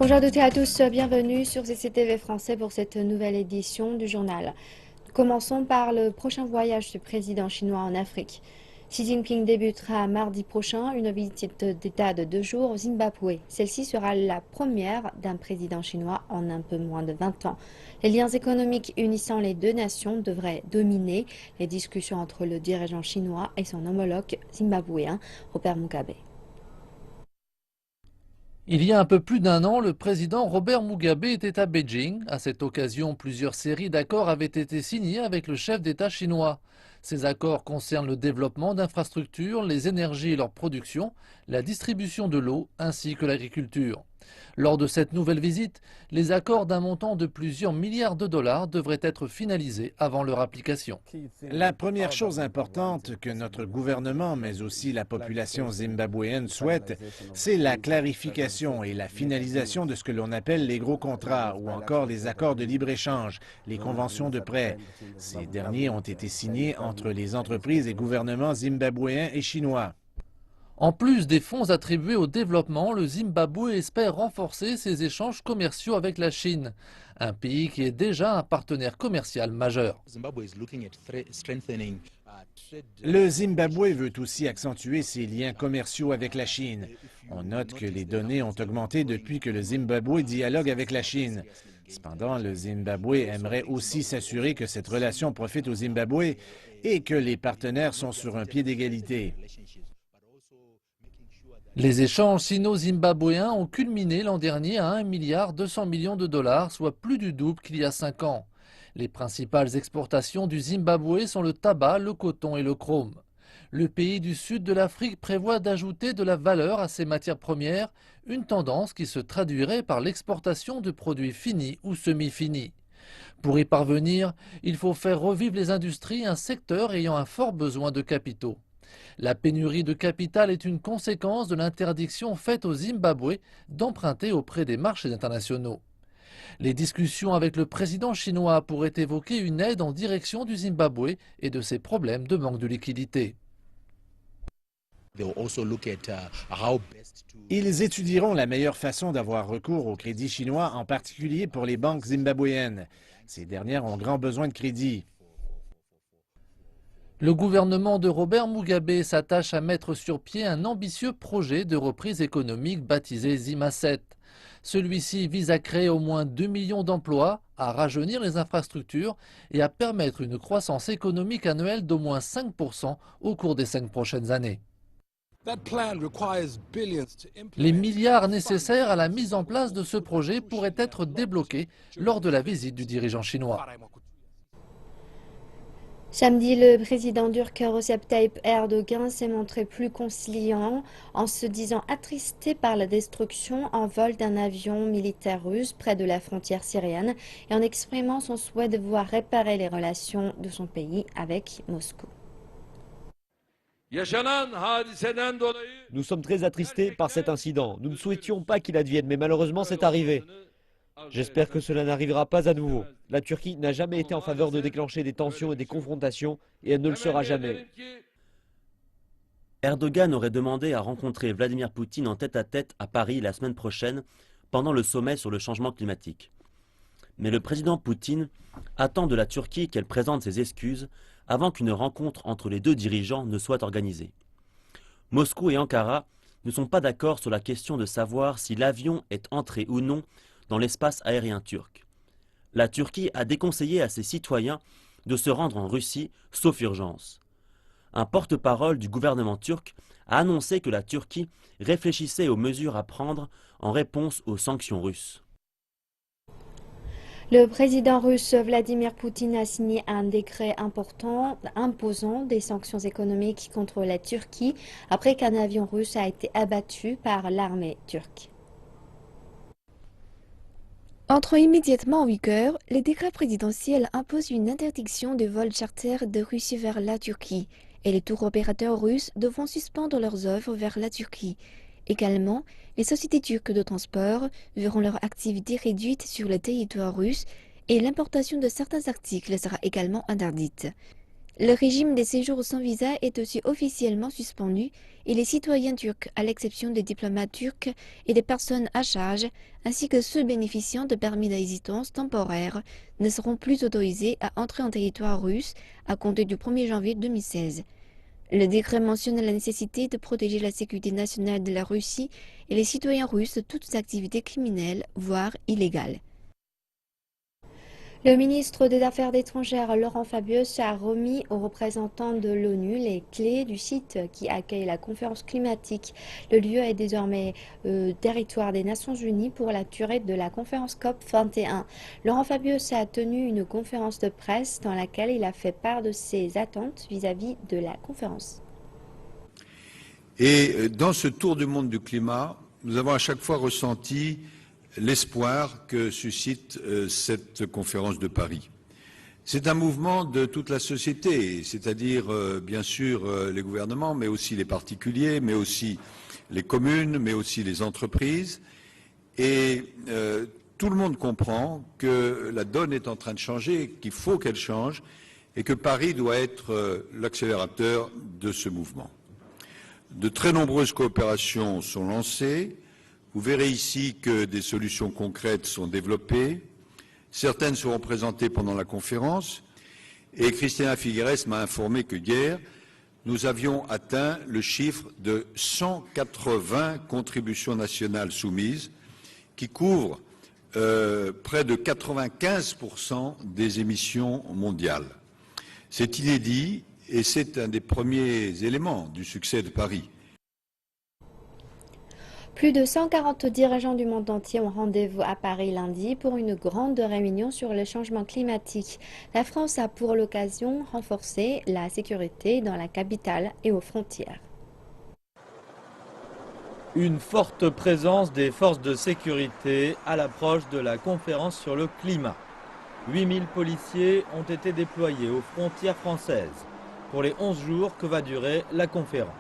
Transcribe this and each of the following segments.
Bonjour à toutes et à tous, bienvenue sur CCTV français pour cette nouvelle édition du journal. Commençons par le prochain voyage du président chinois en Afrique. Xi Jinping débutera mardi prochain une visite d'État de 2 jours au Zimbabwe. Celle-ci sera la première d'un président chinois en un peu moins de 20 ans. Les liens économiques unissant les deux nations devraient dominer les discussions entre le dirigeant chinois et son homologue zimbabwéen, Robert Mugabe. Il y a un peu plus d'un an, le président Robert Mugabe était à Beijing. À cette occasion, plusieurs séries d'accords avaient été signées avec le chef d'État chinois. Ces accords concernent le développement d'infrastructures, les énergies et leur production, la distribution de l'eau ainsi que l'agriculture. Lors de cette nouvelle visite, les accords d'un montant de plusieurs milliards de dollars devraient être finalisés avant leur application. La première chose importante que notre gouvernement, mais aussi la population zimbabwéenne souhaite, c'est la clarification et la finalisation de ce que l'on appelle les gros contrats ou encore les accords de libre-échange, les conventions de prêt. Ces derniers ont été signés entre les entreprises et gouvernements zimbabwéens et chinois. En plus des fonds attribués au développement, le Zimbabwe espère renforcer ses échanges commerciaux avec la Chine, un pays qui est déjà un partenaire commercial majeur. Le Zimbabwe veut aussi accentuer ses liens commerciaux avec la Chine. On note que les données ont augmenté depuis que le Zimbabwe dialogue avec la Chine. Cependant, le Zimbabwe aimerait aussi s'assurer que cette relation profite au Zimbabwe et que les partenaires sont sur un pied d'égalité. Les échanges sino-zimbabwéens ont culminé l'an dernier à 1,2 milliard de dollars, soit plus du double qu'il y a 5 ans. Les principales exportations du Zimbabwe sont le tabac, le coton et le chrome. Le pays du sud de l'Afrique prévoit d'ajouter de la valeur à ses matières premières, une tendance qui se traduirait par l'exportation de produits finis ou semi-finis. Pour y parvenir, il faut faire revivre les industries, un secteur ayant un fort besoin de capitaux. La pénurie de capital est une conséquence de l'interdiction faite au Zimbabwe d'emprunter auprès des marchés internationaux. Les discussions avec le président chinois pourraient évoquer une aide en direction du Zimbabwe et de ses problèmes de manque de liquidité. Ils étudieront la meilleure façon d'avoir recours au crédit chinois, en particulier pour les banques zimbabwéennes. Ces dernières ont grand besoin de crédit. Le gouvernement de Robert Mugabe s'attache à mettre sur pied un ambitieux projet de reprise économique baptisé Zima7. Celui-ci vise à créer au moins 2 millions d'emplois, à rajeunir les infrastructures et à permettre une croissance économique annuelle d'au moins 5% au cours des 5 prochaines années. Les milliards nécessaires à la mise en place de ce projet pourraient être débloqués lors de la visite du dirigeant chinois. Samedi, le président turc Recep Tayyip Erdogan s'est montré plus conciliant en se disant attristé par la destruction en vol d'un avion militaire russe près de la frontière syrienne et en exprimant son souhait de voir réparer les relations de son pays avec Moscou. Nous sommes très attristés par cet incident. Nous ne souhaitions pas qu'il advienne, mais malheureusement c'est arrivé. J'espère que cela n'arrivera pas à nouveau. La Turquie n'a jamais été en faveur de déclencher des tensions et des confrontations, et elle ne le sera jamais. Erdogan aurait demandé à rencontrer Vladimir Poutine en tête-à-tête à Paris la semaine prochaine, pendant le sommet sur le changement climatique. Mais le président Poutine attend de la Turquie qu'elle présente ses excuses avant qu'une rencontre entre les deux dirigeants ne soit organisée. Moscou et Ankara ne sont pas d'accord sur la question de savoir si l'avion est entré ou non dans l'espace aérien turc. La Turquie a déconseillé à ses citoyens de se rendre en Russie, sauf urgence. Un porte-parole du gouvernement turc a annoncé que la Turquie réfléchissait aux mesures à prendre en réponse aux sanctions russes. Le président russe Vladimir Poutine a signé un décret important imposant des sanctions économiques contre la Turquie après qu'un avion russe a été abattu par l'armée turque. Entrant immédiatement en vigueur, le décret présidentiel impose une interdiction de vols charters de Russie vers la Turquie et les tours opérateurs russes devront suspendre leurs œuvres vers la Turquie. Également, les sociétés turques de transport verront leur activité réduite sur le territoire russe et l'importation de certains articles sera également interdite. Le régime des séjours sans visa est aussi officiellement suspendu et les citoyens turcs, à l'exception des diplomates turcs et des personnes à charge, ainsi que ceux bénéficiant de permis d'existence temporaires, ne seront plus autorisés à entrer en territoire russe à compter du 1er janvier 2016. Le décret mentionne la nécessité de protéger la sécurité nationale de la Russie et les citoyens russes de toutes activités criminelles, voire illégales. Le ministre des Affaires étrangères Laurent Fabius a remis aux représentants de l'ONU les clés du site qui accueille la conférence climatique. Le lieu est désormais territoire des Nations Unies pour la durée de la conférence COP21. Laurent Fabius a tenu une conférence de presse dans laquelle il a fait part de ses attentes vis-à-vis de la conférence. Et dans ce tour du monde du climat, nous avons à chaque fois ressenti l'espoir que suscite cette conférence de Paris. C'est un mouvement de toute la société, c'est-à-dire bien sûr les gouvernements, mais aussi les particuliers, mais aussi les communes, mais aussi les entreprises. Et tout le monde comprend que la donne est en train de changer, qu'il faut qu'elle change, et que Paris doit être l'accélérateur de ce mouvement. De très nombreuses coopérations sont lancées. Vous verrez ici que des solutions concrètes sont développées. Certaines seront présentées pendant la conférence. Et Cristina Figueres m'a informé que hier, nous avions atteint le chiffre de 180 contributions nationales soumises, qui couvrent près de 95% des émissions mondiales. C'est inédit et c'est un des premiers éléments du succès de Paris. Plus de 140 dirigeants du monde entier ont rendez-vous à Paris lundi pour une grande réunion sur le changement climatique. La France a pour l'occasion renforcé la sécurité dans la capitale et aux frontières. Une forte présence des forces de sécurité à l'approche de la conférence sur le climat. 8000 policiers ont été déployés aux frontières françaises pour les 11 jours que va durer la conférence.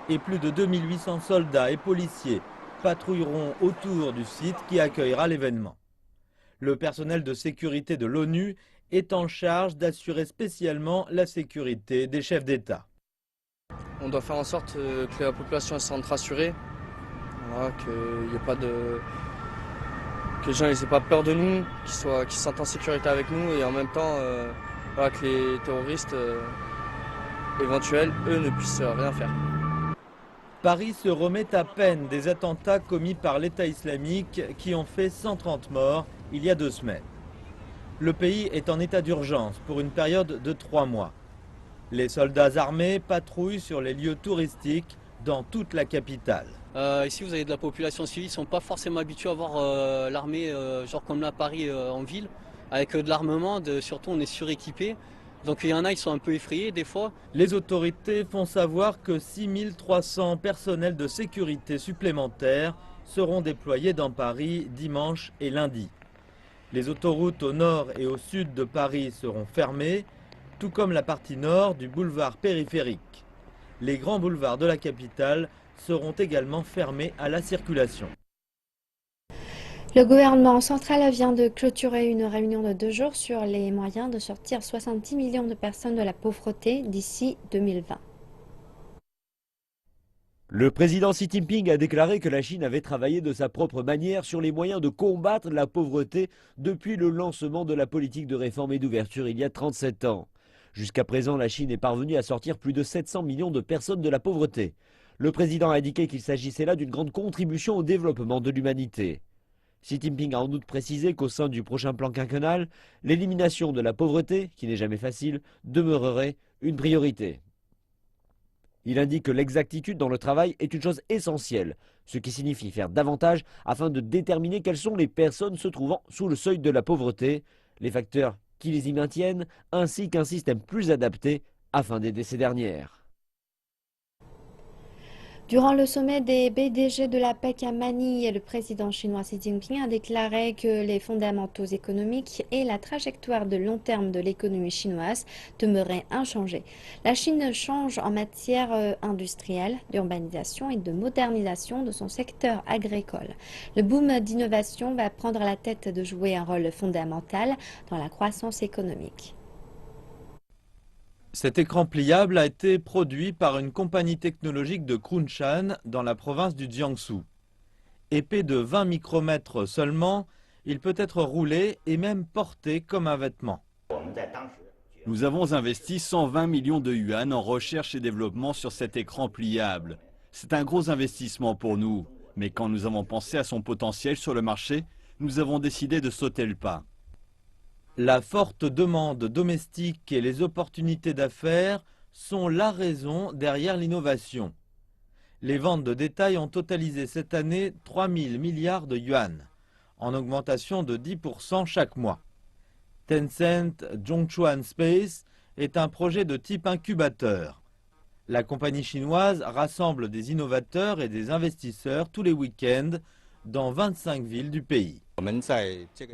Et plus de 2800 soldats et policiers patrouilleront autour du site qui accueillera l'événement. Le personnel de sécurité de l'ONU est en charge d'assurer spécialement la sécurité des chefs d'État. On doit faire en sorte que la population se sente rassurée, voilà, qu'il n'y ait pas de... que les gens n'aient pas peur de nous, qu'ils se sentent en sécurité avec nous et en même temps voilà, que les terroristes éventuels, eux, ne puissent rien faire. Paris se remet à peine des attentats commis par l'État islamique qui ont fait 130 morts il y a 2 semaines. Le pays est en état d'urgence pour une période de 3 mois. Les soldats armés patrouillent sur les lieux touristiques dans toute la capitale. Ici, vous avez de la population civile, ils ne sont pas forcément habitués à voir l'armée, genre comme là à Paris en ville, avec de l'armement, surtout on est suréquipé. Donc il y en a, ils sont un peu effrayés des fois. Les autorités font savoir que 6300 personnels de sécurité supplémentaires seront déployés dans Paris dimanche et lundi. Les autoroutes au nord et au sud de Paris seront fermées, tout comme la partie nord du boulevard périphérique. Les grands boulevards de la capitale seront également fermés à la circulation. Le gouvernement central vient de clôturer une réunion de 2 jours sur les moyens de sortir 70 millions de personnes de la pauvreté d'ici 2020. Le président Xi Jinping a déclaré que la Chine avait travaillé de sa propre manière sur les moyens de combattre la pauvreté depuis le lancement de la politique de réforme et d'ouverture il y a 37 ans. Jusqu'à présent, la Chine est parvenue à sortir plus de 700 millions de personnes de la pauvreté. Le président a indiqué qu'il s'agissait là d'une grande contribution au développement de l'humanité. Xi Jinping a en outre précisé qu'au sein du prochain plan quinquennal, l'élimination de la pauvreté, qui n'est jamais facile, demeurerait une priorité. Il indique que l'exactitude dans le travail est une chose essentielle, ce qui signifie faire davantage afin de déterminer quelles sont les personnes se trouvant sous le seuil de la pauvreté, les facteurs qui les y maintiennent, ainsi qu'un système plus adapté afin d'aider ces dernières. Durant le sommet des PDG de la PEC à Manille, le président chinois Xi Jinping a déclaré que les fondamentaux économiques et la trajectoire de long terme de l'économie chinoise demeuraient inchangés. La Chine change en matière industrielle, d'urbanisation et de modernisation de son secteur agricole. Le boom d'innovation va prendre la tête de jouer un rôle fondamental dans la croissance économique. Cet écran pliable a été produit par une compagnie technologique de Kunshan dans la province du Jiangsu. Épais de 20 micromètres seulement, il peut être roulé et même porté comme un vêtement. Nous avons investi 120 millions de yuan en recherche et développement sur cet écran pliable. C'est un gros investissement pour nous, mais quand nous avons pensé à son potentiel sur le marché, nous avons décidé de sauter le pas. La forte demande domestique et les opportunités d'affaires sont la raison derrière l'innovation. Les ventes de détail ont totalisé cette année 3 000 milliards de yuan, en augmentation de 10% chaque mois. Tencent Zhongchuan Space est un projet de type incubateur. La compagnie chinoise rassemble des innovateurs et des investisseurs tous les week-ends dans 25 villes du pays.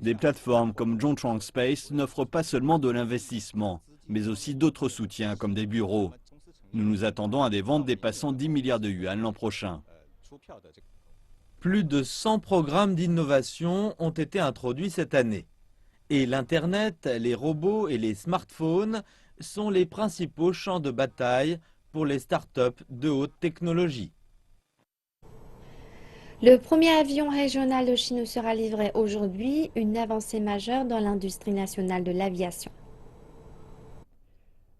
Des plateformes comme Zhongchuan Space n'offrent pas seulement de l'investissement, mais aussi d'autres soutiens comme des bureaux. Nous nous attendons à des ventes dépassant 10 milliards de yuan l'an prochain. Plus de 100 programmes d'innovation ont été introduits cette année. Et l'Internet, les robots et les smartphones sont les principaux champs de bataille pour les startups de haute technologie. Le premier avion régional de Chine sera livré aujourd'hui, une avancée majeure dans l'industrie nationale de l'aviation.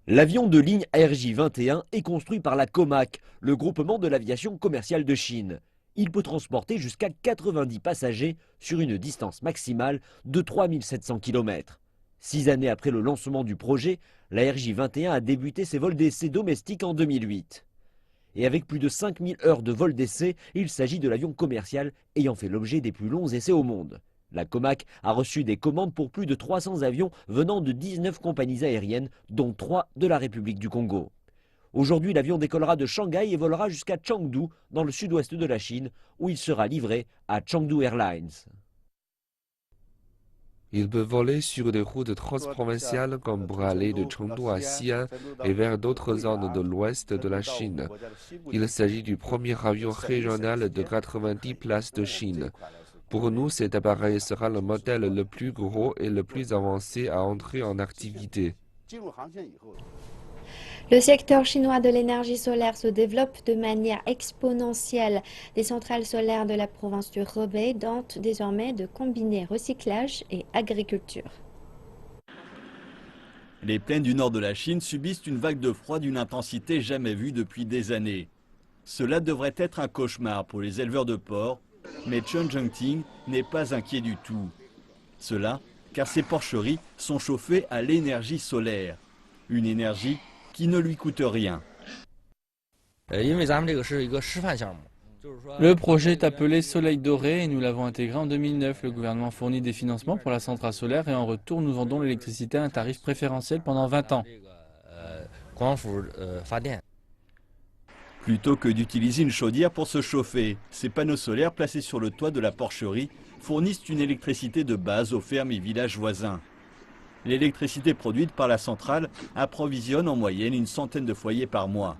L'avion de ligne ARJ-21 est construit par la COMAC, le groupement de l'aviation commerciale de Chine. Il peut transporter jusqu'à 90 passagers sur une distance maximale de 3700 km. 6 années après le lancement du projet, l'ARJ-21 a débuté ses vols d'essai domestiques en 2008. Et avec plus de 5000 heures de vol d'essai, il s'agit de l'avion commercial ayant fait l'objet des plus longs essais au monde. La COMAC a reçu des commandes pour plus de 300 avions venant de 19 compagnies aériennes, dont 3 de la République du Congo. Aujourd'hui, l'avion décollera de Shanghai et volera jusqu'à Chengdu, dans le sud-ouest de la Chine, où il sera livré à Chengdu Airlines. Il peut voler sur des routes transprovinciales comme pour aller de Chengdu à Xi'an et vers d'autres zones de l'ouest de la Chine. Il s'agit du premier avion régional de 90 places de Chine. Pour nous, cet appareil sera le modèle le plus gros et le plus avancé à entrer en activité. Le secteur chinois de l'énergie solaire se développe de manière exponentielle. Des centrales solaires de la province du Hebei tentent désormais de combiner recyclage et agriculture. Les plaines du nord de la Chine subissent une vague de froid d'une intensité jamais vue depuis des années. Cela devrait être un cauchemar pour les éleveurs de porcs, mais Chen Zhengting n'est pas inquiet du tout. Cela car ses porcheries sont chauffées à l'énergie solaire, une énergie qui ne lui coûte rien. Le projet est appelé Soleil Doré et nous l'avons intégré en 2009. Le gouvernement fournit des financements pour la centrale solaire et en retour nous vendons l'électricité à un tarif préférentiel pendant 20 ans. Plutôt que d'utiliser une chaudière pour se chauffer, ces panneaux solaires placés sur le toit de la porcherie fournissent une électricité de base aux fermes et villages voisins. L'électricité produite par la centrale approvisionne en moyenne une centaine de foyers par mois.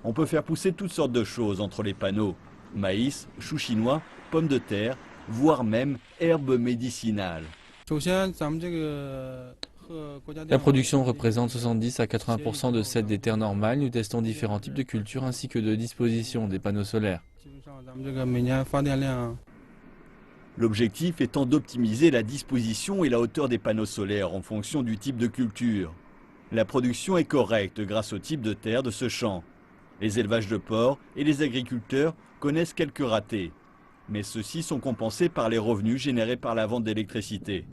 On peut faire pousser toutes sortes de choses entre les panneaux. Maïs, choux chinois, pommes de terre, voire même herbes médicinales. La production représente 70 à 80% de celle des terres normales. Nous testons différents types de cultures ainsi que de dispositions des panneaux solaires. L'objectif étant d'optimiser la disposition et la hauteur des panneaux solaires en fonction du type de culture. La production est correcte grâce au type de terre de ce champ. Les élevages de porcs et les agriculteurs connaissent quelques ratés, mais ceux-ci sont compensés par les revenus générés par la vente d'électricité.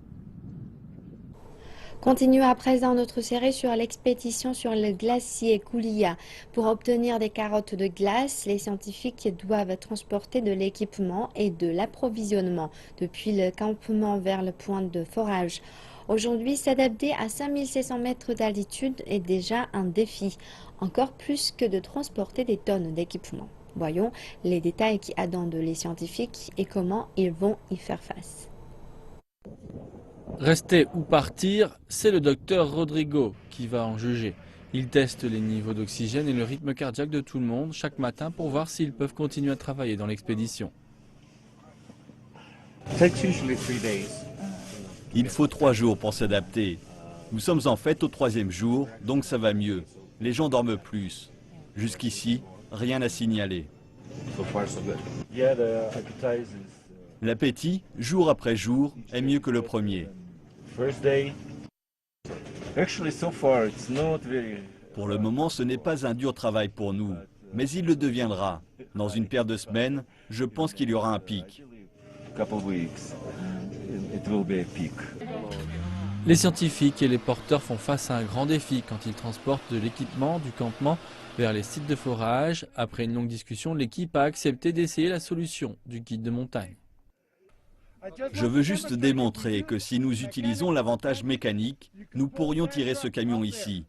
Continuons à présent notre série sur l'expédition sur le glacier Kulia. Pour obtenir des carottes de glace, les scientifiques doivent transporter de l'équipement et de l'approvisionnement depuis le campement vers le point de forage. Aujourd'hui, s'adapter à 5700 mètres d'altitude est déjà un défi, encore plus que de transporter des tonnes d'équipement. Voyons les détails qui attendent les scientifiques et comment ils vont y faire face. Rester ou partir, c'est le docteur Rodrigo qui va en juger. Il teste les niveaux d'oxygène et le rythme cardiaque de tout le monde chaque matin pour voir s'ils peuvent continuer à travailler dans l'expédition. Il faut 3 jours pour s'adapter. Nous sommes en fait au 3e jour, donc ça va mieux. Les gens dorment plus. Jusqu'ici, rien à signaler. L'appétit, jour après jour, est mieux que le premier. Pour le moment, ce n'est pas un dur travail pour nous, mais il le deviendra. Dans une paire de semaines, je pense qu'il y aura un pic. Les scientifiques et les porteurs font face à un grand défi quand ils transportent de l'équipement du campement vers les sites de forage. Après une longue discussion, l'équipe a accepté d'essayer la solution du guide de montagne. Je veux juste démontrer que si nous utilisons l'avantage mécanique, nous pourrions tirer ce camion ici.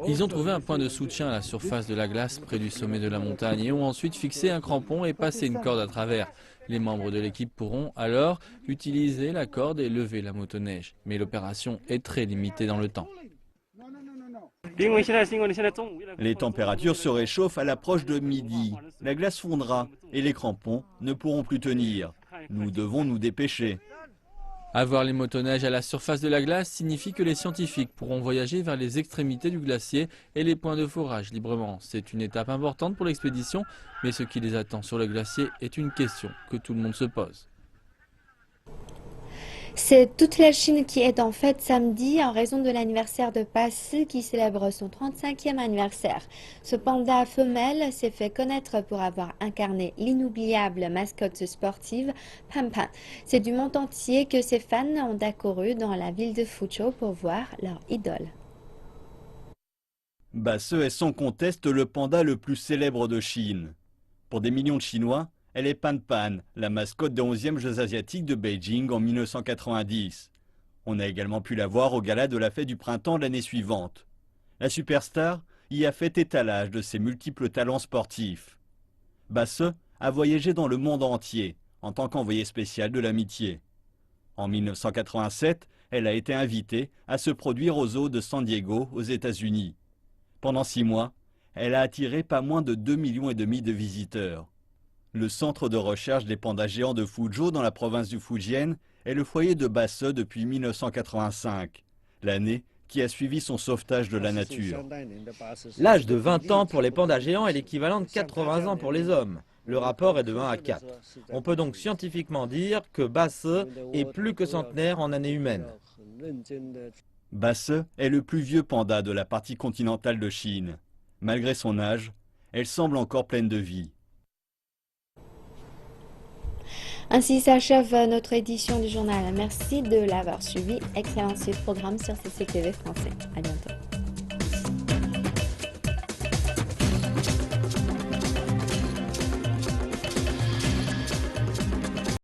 Ils ont trouvé un point de soutien à la surface de la glace près du sommet de la montagne et ont ensuite fixé un crampon et passé une corde à travers. Les membres de l'équipe pourront alors utiliser la corde et lever la motoneige. Mais l'opération est très limitée dans le temps. Les températures se réchauffent à l'approche de midi. La glace fondra et les crampons ne pourront plus tenir. Nous devons nous dépêcher. Avoir les motoneiges à la surface de la glace signifie que les scientifiques pourront voyager vers les extrémités du glacier et les points de forage librement. C'est une étape importante pour l'expédition, mais ce qui les attend sur le glacier est une question que tout le monde se pose. C'est toute la Chine qui est en fête samedi en raison de l'anniversaire de Basse qui célèbre son 35e anniversaire. Ce panda femelle s'est fait connaître pour avoir incarné l'inoubliable mascotte sportive Pan Pan. C'est du monde entier que ses fans ont accouru dans la ville de Fuzhou pour voir leur idole. Basse est sans conteste le panda le plus célèbre de Chine. Pour des millions de Chinois, elle est Pan Pan, la mascotte des 11e Jeux asiatiques de Beijing en 1990. On a également pu la voir au gala de la fête du printemps l'année suivante. La superstar y a fait étalage de ses multiples talents sportifs. Basse a voyagé dans le monde entier en tant qu'envoyée spéciale de l'amitié. En 1987, elle a été invitée à se produire au zoo de San Diego aux États-Unis. Pendant 6 mois, elle a attiré pas moins de 2,5 millions de visiteurs. Le centre de recherche des pandas géants de Fuzhou dans la province du Fujian est le foyer de Basse depuis 1985, l'année qui a suivi son sauvetage de la nature. L'âge de 20 ans pour les pandas géants est l'équivalent de 80 ans pour les hommes. Le rapport est de 1 à 4. On peut donc scientifiquement dire que Basse est plus que centenaire en années humaines. Basse est le plus vieux panda de la partie continentale de Chine. Malgré son âge, elle semble encore pleine de vie. Ainsi s'achève notre édition du journal. Merci de l'avoir suivi. Excellent programme sur CCTV français. À bientôt.